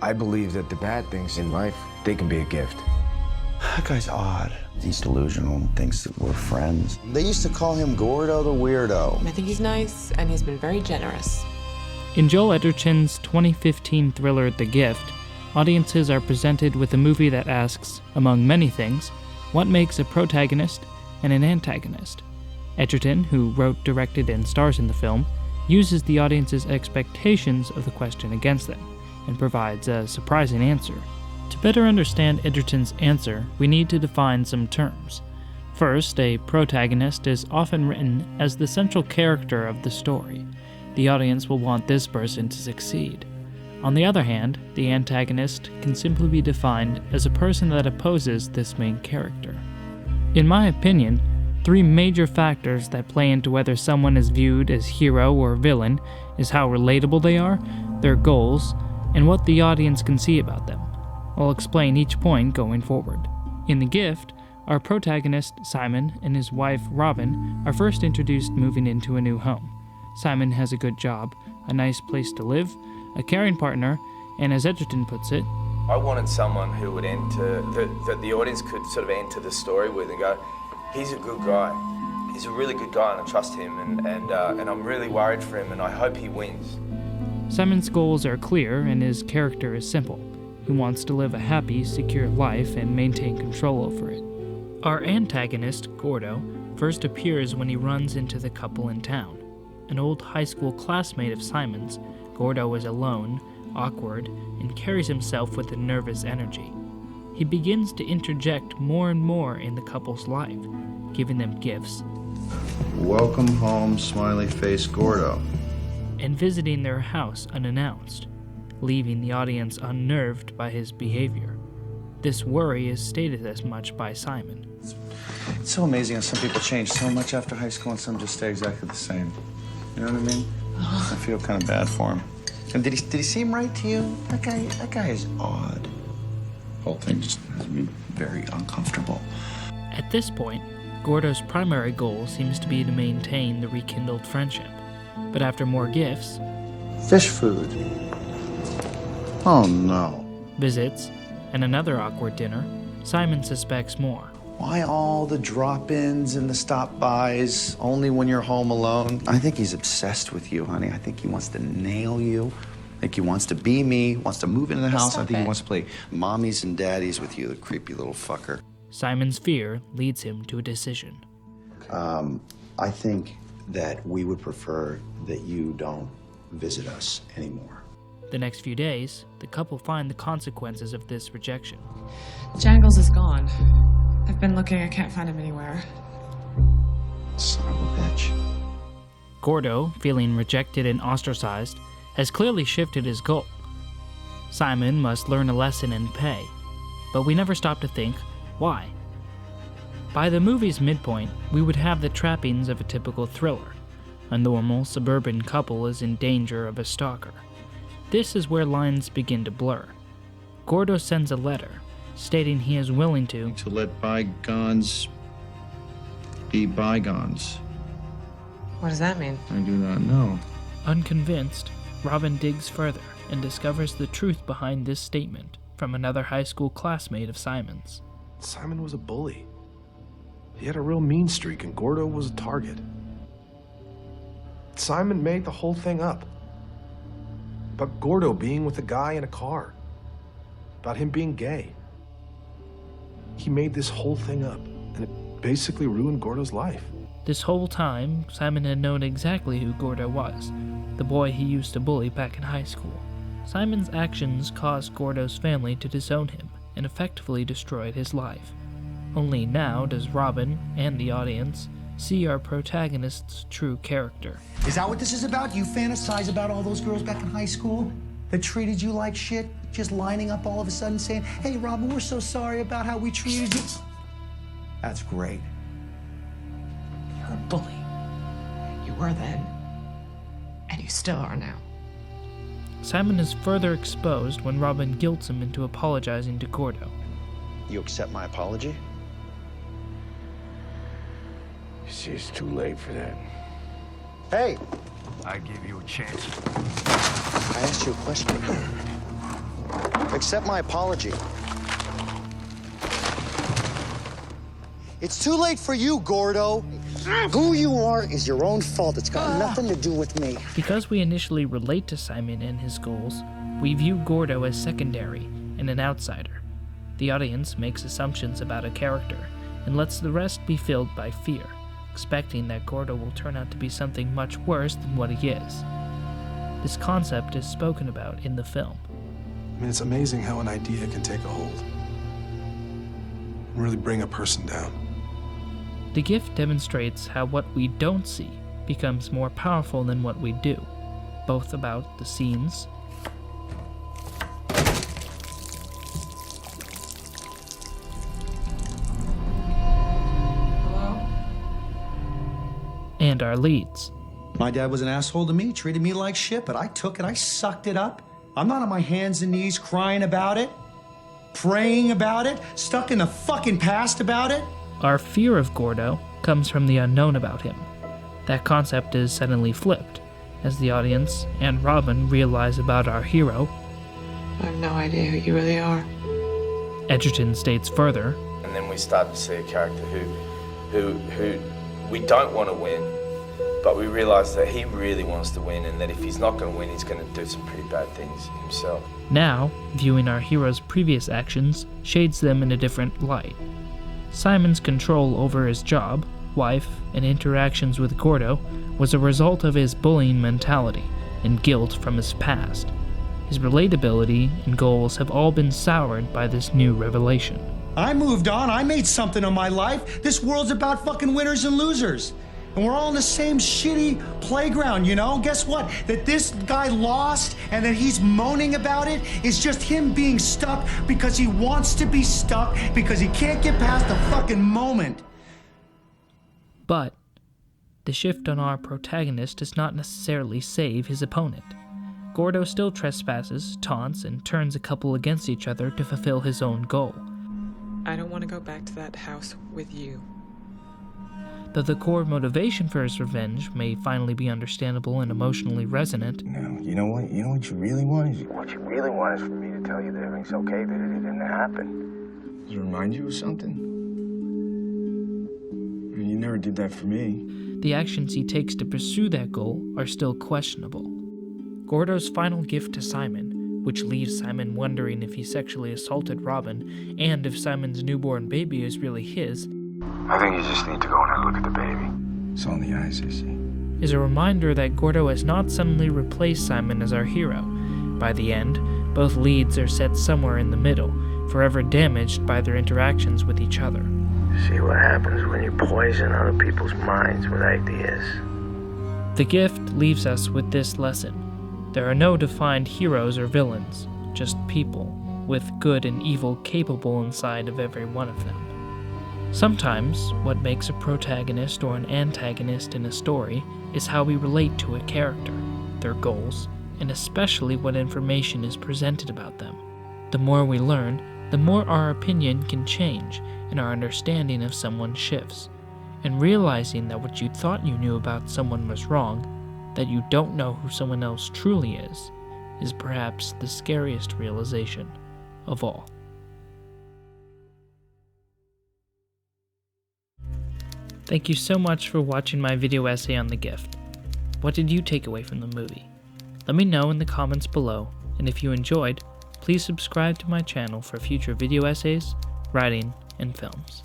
I believe that the bad things in life, they can be a gift. That guy's odd. He's delusional and thinks that we're friends. They used to call him Gordo the Weirdo. I think he's nice, and he's been very generous. In Joel Edgerton's 2015 thriller The Gift, audiences are presented with a movie that asks, among many things, what makes a protagonist and an antagonist? Edgerton, who wrote, directed, and stars in the film, uses the audience's expectations of the question against them, and provides a surprising answer. To better understand Edgerton's answer, we need to define some terms. First, a protagonist is often written as the central character of the story. The audience will want this person to succeed. On the other hand, the antagonist can simply be defined as a person that opposes this main character. In my opinion, three major factors that play into whether someone is viewed as hero or villain is how relatable they are, their goals, and what the audience can see about them. I'll explain each point going forward. In The Gift, our protagonist, Simon, and his wife, Robin, are first introduced moving into a new home. Simon has a good job, a nice place to live, a caring partner, and as Edgerton puts it, I wanted someone who would enter, that the audience could sort of enter the story with and go, he's a good guy. He's a really good guy and I trust him and I'm really worried for him and I hope he wins. Simon's goals are clear and his character is simple. He wants to live a happy, secure life and maintain control over it. Our antagonist, Gordo, first appears when he runs into the couple in town. An old high school classmate of Simon's, Gordo is alone, awkward, and carries himself with a nervous energy. He begins to interject more and more in the couple's life, giving them gifts. Welcome home, smiley face Gordo. And visiting their house unannounced, leaving the audience unnerved by his behavior. This worry is stated as much by Simon. It's so amazing how some people change so much after high school and some just stay exactly the same. You know what I mean? I feel kind of bad for him. And did he seem right to you? That guy is odd. The whole thing just has me very uncomfortable. At this point, Gordo's primary goal seems to be to maintain the rekindled friendship. But after more gifts, Fish food. Oh no. visits, and another awkward dinner, Simon suspects more. Why all the drop-ins and the stop-bys only when you're home alone? I think he's obsessed with you, honey. I think he wants to nail you. I think he wants to be me, wants to move into the house. I think he wants to play mommies and daddies with you, the creepy little fucker. Simon's fear leads him to a decision. I think that we would prefer that you don't visit us anymore. The next few days, the couple find the consequences of this rejection. Jangles is gone. I've been looking, I can't find him anywhere. Son of a bitch. Gordo, feeling rejected and ostracized, has clearly shifted his goal. Simon must learn a lesson and pay, but we never stop to think, why? By the movie's midpoint, we would have the trappings of a typical thriller. A normal suburban couple is in danger of a stalker. This is where lines begin to blur. Gordo sends a letter, stating he is willing to let bygones be bygones. What does that mean? I do not know. Unconvinced, Robin digs further and discovers the truth behind this statement from another high school classmate of Simon's. Simon was a bully. He had a real mean streak and Gordo was a target. Simon made the whole thing up. About Gordo being with a guy in a car. About him being gay. He made this whole thing up, and it basically ruined Gordo's life. This whole time, Simon had known exactly who Gordo was, the boy he used to bully back in high school. Simon's actions caused Gordo's family to disown him and effectively destroyed his life. Only now does Robin and the audience see our protagonist's true character. Is that what this is about? You fantasize about all those girls back in high school that treated you like shit, just lining up all of a sudden saying, hey, Robin, we're so sorry about how we treated you. That's great. You're a bully. You were then, and you still are now. Simon is further exposed when Robin guilts him into apologizing to Gordo. You accept my apology? You see, it's too late for that. Hey, I give you a chance. I asked you a question. Accept my apology. It's too late for you, Gordo. Who you are is your own fault. It's got nothing to do with me. Because we initially relate to Simon and his goals, we view Gordo as secondary and an outsider. The audience makes assumptions about a character and lets the rest be filled by fear, expecting that Gordo will turn out to be something much worse than what he is. This concept is spoken about in the film. I mean, it's amazing how an idea can take a hold and really bring a person down. The gift demonstrates how what we don't see becomes more powerful than what we do, both about the scenes and our leads. My dad was an asshole to me, treated me like shit, but I took it, I sucked it up. I'm not on my hands and knees crying about it, praying about it, stuck in the fucking past about it. Our fear of Gordo comes from the unknown about him. That concept is suddenly flipped, as the audience and Robin realize about our hero. I have no idea who you really are. Edgerton states further, And then we start to see a character who we don't want to win, but we realise that he really wants to win, and that if he's not going to win, he's going to do some pretty bad things himself. now, viewing our hero's previous actions shades them in a different light. Simon's control over his job, wife, and interactions with Gordo was a result of his bullying mentality and guilt from his past. His relatability and goals have all been soured by this new revelation. I moved on, I made something of my life. This world's about fucking winners and losers. And we're all in the same shitty playground, you know? Guess what? That this guy lost and that he's moaning about it is just him being stuck because he wants to be stuck because he can't get past the fucking moment. But the shift on our protagonist does not necessarily save his opponent. Gordo still trespasses, taunts, and turns a couple against each other to fulfill his own goal. I don't want to go back to that house with you. Though the core motivation for his revenge may finally be understandable and emotionally resonant, No, you know what you really want is... What you really want is for me to tell you that everything's okay, that it didn't happen. Does it remind you of something? I mean, you never did that for me. the actions he takes to pursue that goal are still questionable. Gordo's final gift to Simon, which leaves Simon wondering if he sexually assaulted Robin and if Simon's newborn baby is really his, I think you just need to go in and look at the baby. It's on the eyes, you see. is a reminder that Gordo has not suddenly replaced Simon as our hero. By the end, both leads are set somewhere in the middle, forever damaged by their interactions with each other. See what happens when you poison other people's minds with ideas. The gift leaves us with this lesson. There are no defined heroes or villains, just people, with good and evil capable inside of every one of them. Sometimes, what makes a protagonist or an antagonist in a story is how we relate to a character, their goals, and especially what information is presented about them. The more we learn, the more our opinion can change and our understanding of someone shifts. And realizing that what you thought you knew about someone was wrong, that you don't know who someone else truly is perhaps the scariest realization of all. Thank you so much for watching my video essay on The Gift. What did you take away from the movie? Let me know in the comments below, and if you enjoyed, please subscribe to my channel for future video essays, writing, and films.